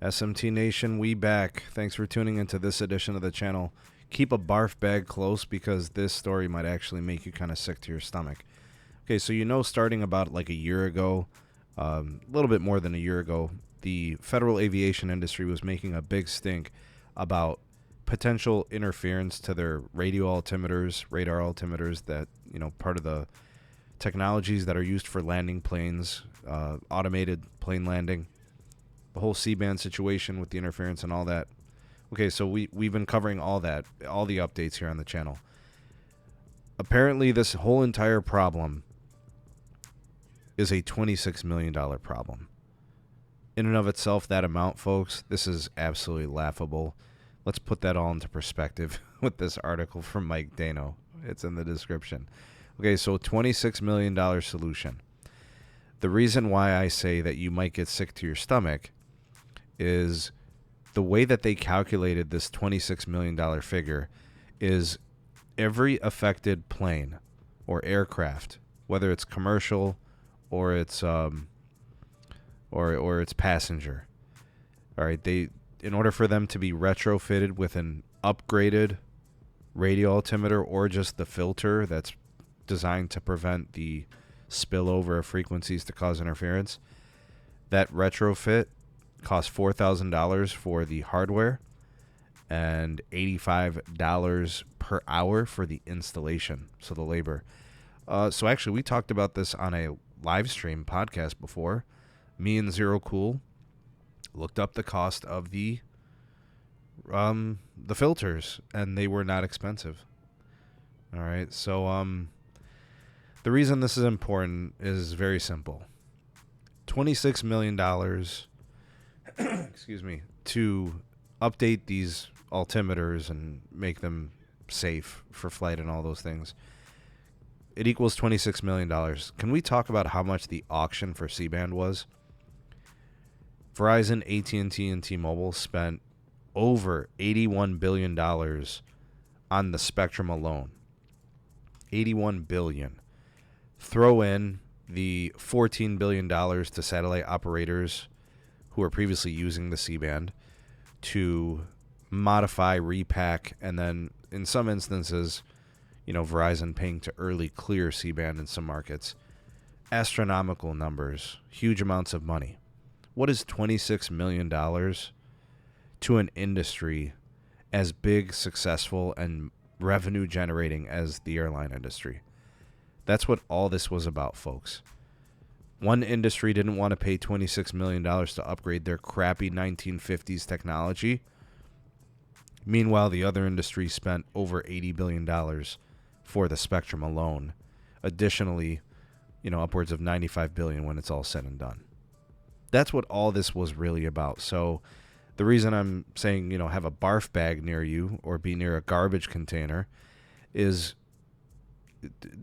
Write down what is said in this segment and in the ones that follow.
SMT Nation, we back. Thanks for tuning into this edition of the channel. Keep a barf bag close because this story might actually make you kind of sick to your stomach. Okay, so starting about like a year ago, a little bit more than a year ago, the federal aviation industry was making a big stink about potential interference to their radio altimeters, radar altimeters that, part of the technologies that are used for landing planes, automated plane landing, the whole C-band situation with the interference and all that. Okay, so we've been covering all that, all the updates here on the channel. Apparently, this whole entire problem is a $26 million problem. In and of itself, that amount, folks, this is absolutely laughable. Let's put that all into perspective with this article from Mike Dano. It's in the description. Okay, so $26 million solution. The reason why I say that you might get sick to your stomach is the way that they calculated this $26 million figure is every affected plane or aircraft, whether it's commercial or it's or it's passenger. All right, in order for them to be retrofitted with an upgraded radio altimeter or just the filter that's designed to prevent the spillover of frequencies to cause interference, that retrofit costs $4,000 for the hardware and $85 per hour for the installation, so the labor. So actually, we talked about this on a Livestream podcast before. Me and Zero Cool looked up the cost of the filters, and they were not expensive. All right, so the reason this is important is very simple. $26 million excuse me, to update these altimeters and make them safe for flight and all those things. It equals $26 million. Can we talk about how much the auction for C-band was? Verizon, AT&T, and T-Mobile spent over $81 billion on the spectrum alone. $81 billion. Throw in the $14 billion to satellite operators who are previously using the C-band to modify, repack, and then in some instances, Verizon paying to early clear C-band in some markets. Astronomical numbers, huge amounts of money. What is $26 million to an industry as big, successful, and revenue generating as the airline industry? That's what all this was about, folks. One industry didn't want to pay $26 million to upgrade their crappy 1950s technology. Meanwhile, the other industry spent over $80 billion for the spectrum alone. Additionally, upwards of $95 billion when it's all said and done. That's what all this was really about. So the reason I'm saying, have a barf bag near you or be near a garbage container is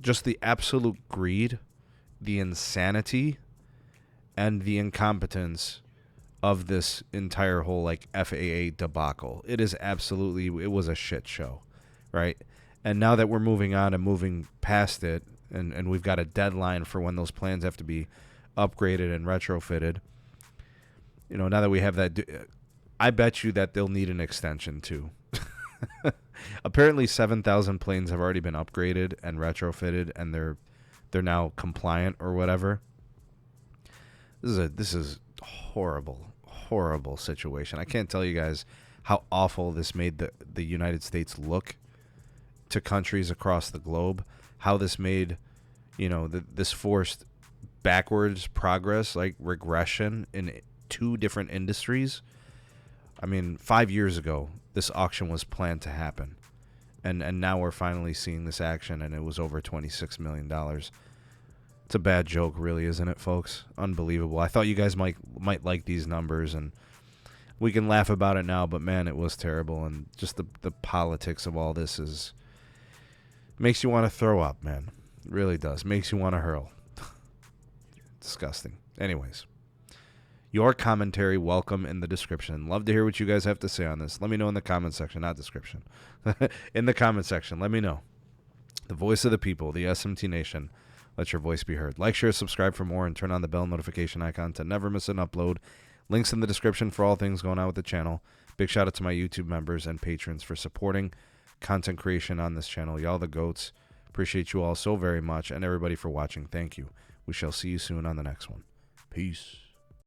just the absolute greed, the insanity, and the incompetence of this entire whole FAA debacle. It was a shit show, right? And now that we're moving on and moving past it, and we've got a deadline for when those plans have to be upgraded and retrofitted, now that we have that, I bet you that they'll need an extension too. Apparently 7,000 planes have already been upgraded and retrofitted, and they're now compliant or whatever. This is horrible situation. I can't tell you guys how awful this made the United States look to countries across the globe. How this made, this forced backwards progress, like regression in two different industries. I mean, 5 years ago, this auction was planned to happen. And now we're finally seeing this action, and it was over $26 million. It's a bad joke, really, isn't it, folks? Unbelievable. I thought you guys might like these numbers, and we can laugh about it now, but man, it was terrible. And just the politics of all this makes you want to throw up, man. It really does. Makes you want to hurl. Disgusting. Anyways. Your commentary, welcome in the description. Love to hear what you guys have to say on this. Let me know in the comment section, not description. In the comment section, let me know. The voice of the people, the SMT Nation. Let your voice be heard. Like, share, subscribe for more, and turn on the bell notification icon to never miss an upload. Links in the description for all things going on with the channel. Big shout out to my YouTube members and patrons for supporting content creation on this channel. Y'all the goats. Appreciate you all so very much, and everybody for watching. Thank you. We shall see you soon on the next one. Peace.